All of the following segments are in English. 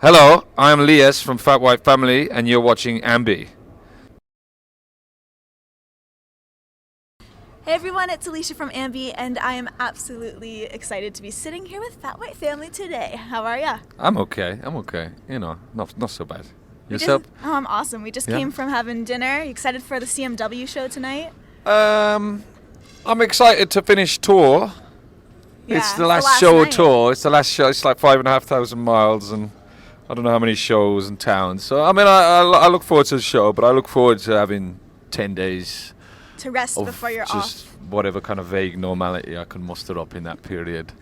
Hello, I'm Lias from Fat White Family, and you're watching AMBY. Hey everyone, it's Alicia from AMBY, and I am absolutely excited to be sitting here with Fat White Family today. How are ya? I'm okay. You know, not so bad. Yourself? I'm awesome. We just came from having dinner. You excited for the CMW show tonight? I'm excited to finish tour. Yeah, it's the last show night. tour. It's the last show. It's like 5,500 miles, and I don't know how many shows and towns. So I mean, I look forward to the show, but I look forward to having 10 days To rest of before you're just off. whatever kind of vague normality I can muster up in that period.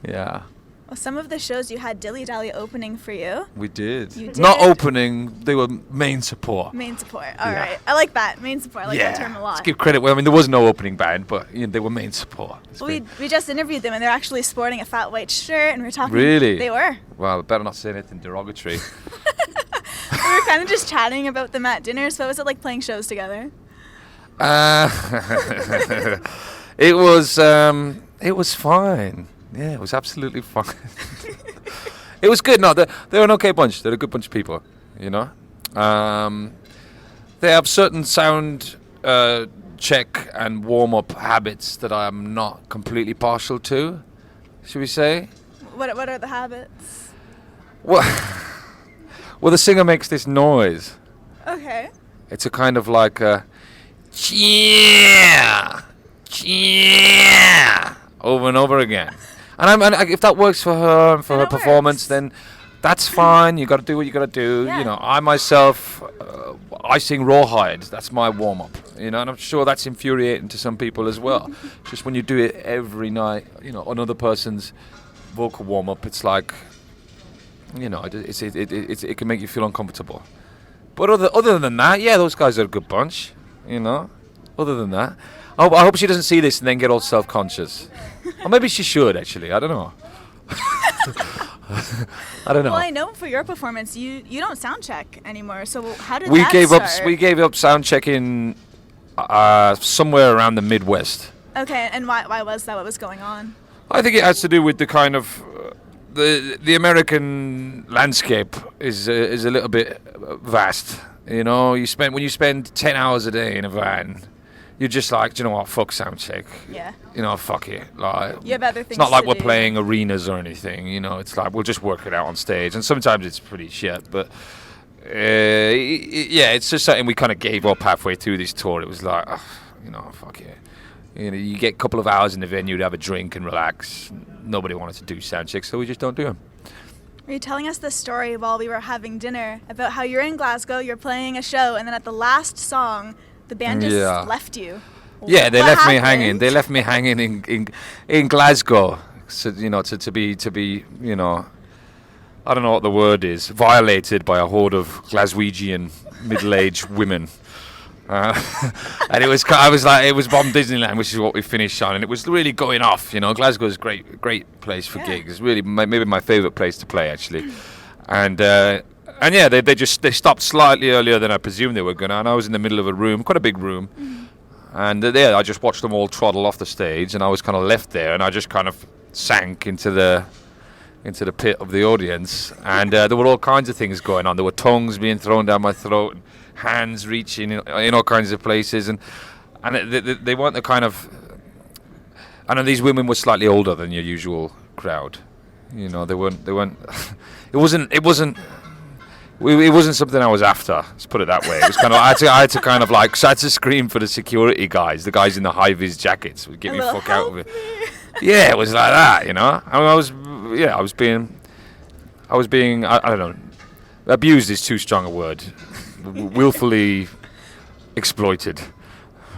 Yeah. Well, some of the shows you had Dilly Dally opening for you. We did. You Not did? opening, they were main support. Main support. All right. I like that. Main support. I like that term a lot. Let's give credit. Well, I mean, there was no opening band, but they were main support. Well, we just interviewed them, and they're actually sporting a Fat White shirt, and we're talking. Really? They were. Well, I better not say anything derogatory. We were kind of just chatting about them at dinner, so what was it like playing shows together? It was fine. Yeah, it was absolutely fine. It was good. No, they're an okay bunch. They're a good bunch of people, you know. They have certain sound check and warm-up habits that I'm not completely partial to, should we say? What are the habits? Well, the singer makes this noise. Okay. It's a kind of like a yeah, over and over again. And if that works for her and for her performance, then that's fine. You got to do what you got to do. Yeah. You know, I myself, I sing Rawhide. That's my warm up. You know, and I'm sure that's infuriating to some people as well. Just when you do it every night, you know, another person's vocal warm up, it's like, you know, it can make you feel uncomfortable. But other than that, yeah, those guys are a good bunch. You know, other than that, I hope she doesn't see this and then get all self-conscious. Or maybe she should, actually. I don't know. I don't know. Well, I know for your performance, you don't sound check anymore. So how did We that gave start? up. We gave up sound checking somewhere around the Midwest. Okay, and why was that? What was going on? I think it has to do with the kind of the American landscape is a little bit vast. You know, when you spend 10 hours a day in a van, you're just like, do you know what, fuck sound check. Yeah. You know, fuck it. Like, You have other things it's not like to we're do. playing arenas or anything. You know, it's like we'll just work it out on stage, and sometimes it's pretty shit. But yeah, it's just something we kind of gave up halfway through this tour. It was like, you know, fuck it. You know, you get a couple of hours in the venue to have a drink and relax. Nobody wanted to do sound checks, so we just don't do them. Were you telling us this story while we were having dinner about how you're in Glasgow, you're playing a show, and then at the last song, the band just left you? Yeah, they What left me happened? hanging. They left me hanging in Glasgow. So, you know, to be, you know, I don't know what the word is, violated by a horde of Glaswegian middle-aged women. And it was Bomb Disneyland, which is what we finished on, and it was really going off. You know, Glasgow is a great place for gigs. It's really maybe my favourite place to play, actually. And yeah, they stopped slightly earlier than I presumed they were gonna. And I was in the middle of a room, quite a big room, and I just watched them all trundle off the stage, and I was kind of left there, and I just kind of sank into the pit of the audience, and there were all kinds of things going on. There were tongues being thrown down my throat, and hands reaching in all kinds of places, and they weren't the kind of. I know these women were slightly older than your usual crowd. You know, they weren't. It wasn't something I was after. Let's put it that way. It was kind of. I had to kind of like. So I had to scream for the security guys, the guys in the high vis jackets, would get me fuck out of it. Yeah, it was like that. You know, I was being. I don't know. Abused is too strong a word. Willfully exploited.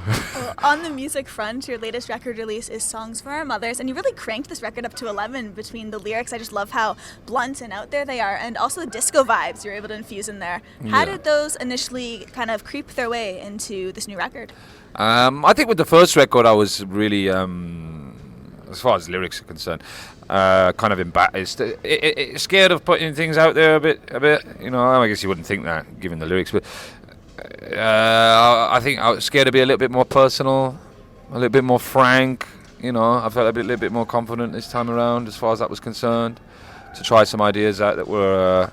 Well, on the music front, your latest record release is Songs for Our Mothers, and you really cranked this record up to 11 between the lyrics. I just love how blunt and out there they are, and also the disco vibes you're able to infuse in there. How did those initially kind of creep their way into this new record? I think with the first record, I was really, as far as lyrics are concerned, kind of embarrassed, scared of putting things out there a bit. You know, I guess you wouldn't think that given the lyrics, but I think I was scared to be a little bit more personal, a little bit more frank. You know, I felt a little bit more confident this time around as far as that was concerned, to try some ideas out that were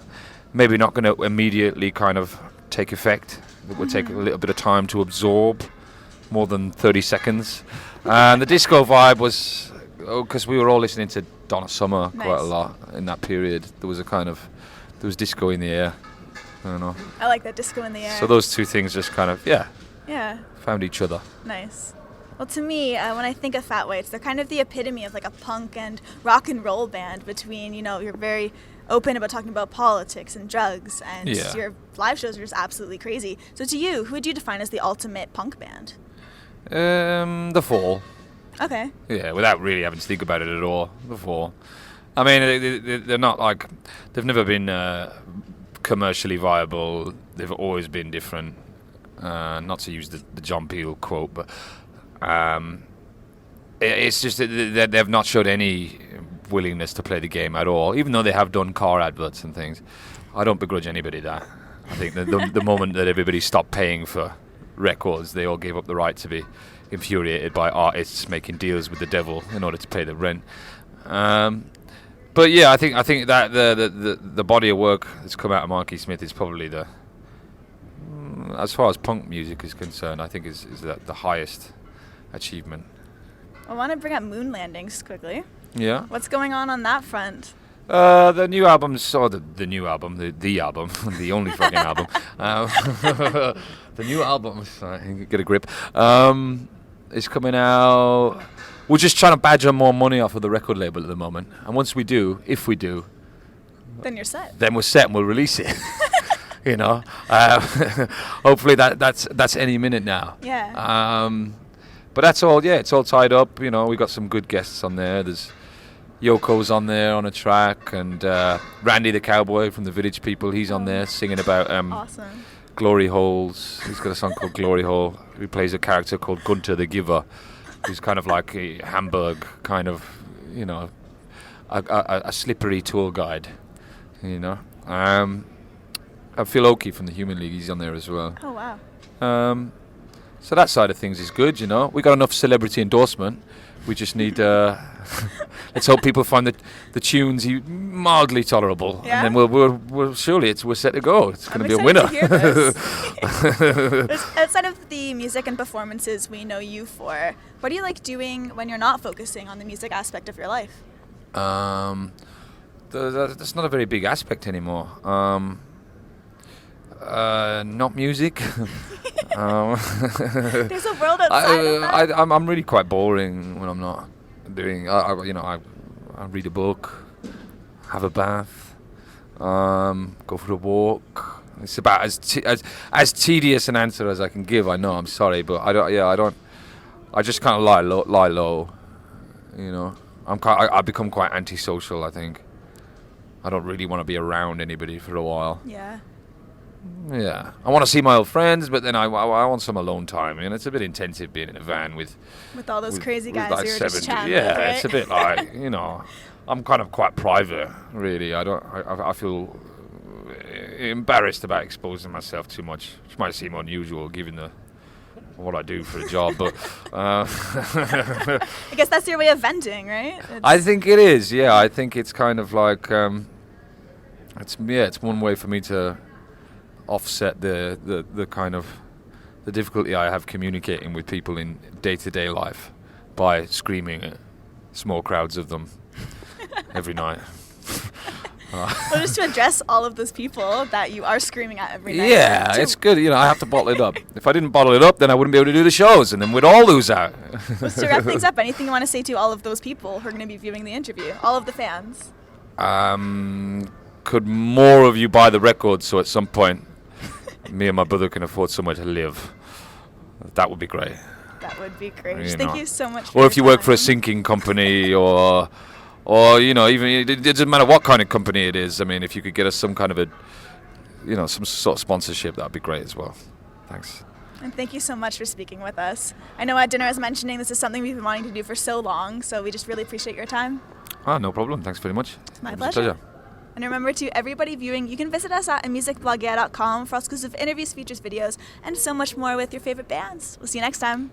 maybe not going to immediately kind of take effect. It would take a little bit of time to absorb, more than 30 seconds. And the disco vibe was, because we were all listening to Donna Summer quite a lot in that period. There was disco in the air. I don't know. I like that, disco in the air. So those two things just kind of, found each other. Nice. Well, to me, when I think of Fat Whites, they're kind of the epitome of like a punk and rock and roll band between, you're very open about talking about politics and drugs, and your live shows are just absolutely crazy. So to you, who would you define as the ultimate punk band? The Fall. Okay. Yeah, without really having to think about it at all. The Fall. I mean, they're not like, they've never been commercially viable. They've always been different. Not to use the John Peel quote, but it's just that they've not showed any willingness to play the game at all, even though they have done car adverts and things. I don't begrudge anybody that. I think the moment that everybody stopped paying for records, they all gave up the right to be infuriated by artists making deals with the devil in order to pay the rent. But yeah, I think that the body of work that's come out of Marky Smith is probably as far as punk music is concerned, I think is the highest achievement. I want to bring up Moon Landings quickly. Yeah. What's going on that front? The new album's, or the new album, the album, the only fucking album. The new album, get a grip, is coming out. We're just trying to badger more money off of the record label at the moment. And once we do, if we do, then you're set. Then we're set and we'll release it. Hopefully that's any minute now. Yeah. But that's all. Yeah, it's all tied up. We got some good guests on there. There's Yoko's on there on a track, and Randy the Cowboy from the Village People. He's on there singing about awesome. Glory Holes. He's got a song called Glory Hole. He plays a character called Gunter the Giver, who's kind of like a Hamburg kind of, a slippery tour guide. Phil Oakey from the Human League, he's on there as well. Oh, wow. So that side of things is good, We got enough celebrity endorsement. We just need, let's hope people find the tunes mildly tolerable. Yeah? And then we're surely we're set to go. It's going to be a winner. To hear this. Outside of the music and performances we know you for, what do you like doing when you're not focusing on the music aspect of your life? That's not a very big aspect anymore. Not music. There's a world outside of that. I'm really quite boring when I'm not doing. I read a book, have a bath, go for a walk. It's about as tedious an answer as I can give. I know. I'm sorry, but I don't. I just kind of lie low. I've become quite antisocial. I think. I don't really want to be around anybody for a while. Yeah. Yeah, I want to see my old friends, but then I want some alone time. It's a bit intensive being in a van with all those crazy guys like who are just chatting. Yeah, right? It's a bit like I'm kind of quite private, really. I feel embarrassed about exposing myself too much, which might seem unusual given what I do for a job, but I guess that's your way of venting, right? I think it is. Yeah, I think it's kind of like it's one way for me to offset the kind of the difficulty I have communicating with people in day-to-day life by screaming at small crowds of them every night. Well, just to address all of those people that you are screaming at every night. Yeah, it's good. I have to bottle it up. If I didn't bottle it up, then I wouldn't be able to do the shows, and then we'd all lose out. Well, to wrap things up, anything you want to say to all of those people who are going to be viewing the interview, all of the fans? Could more of you buy the record so at some point me and my brother can afford somewhere to live? That would be great. That would be great. Thank you so much. Or if you work for a sinking company, or even it doesn't matter what kind of company it is. I mean, if you could get us some kind of some sort of sponsorship, that'd be great as well. Thanks. And thank you so much for speaking with us. I know at dinner I was mentioning this is something we've been wanting to do for so long, so we just really appreciate your time. No problem. Thanks very much. It's my pleasure. And remember, to everybody viewing, you can visit us at musicblogger.com for exclusive interviews, features, videos, and so much more with your favorite bands. We'll see you next time.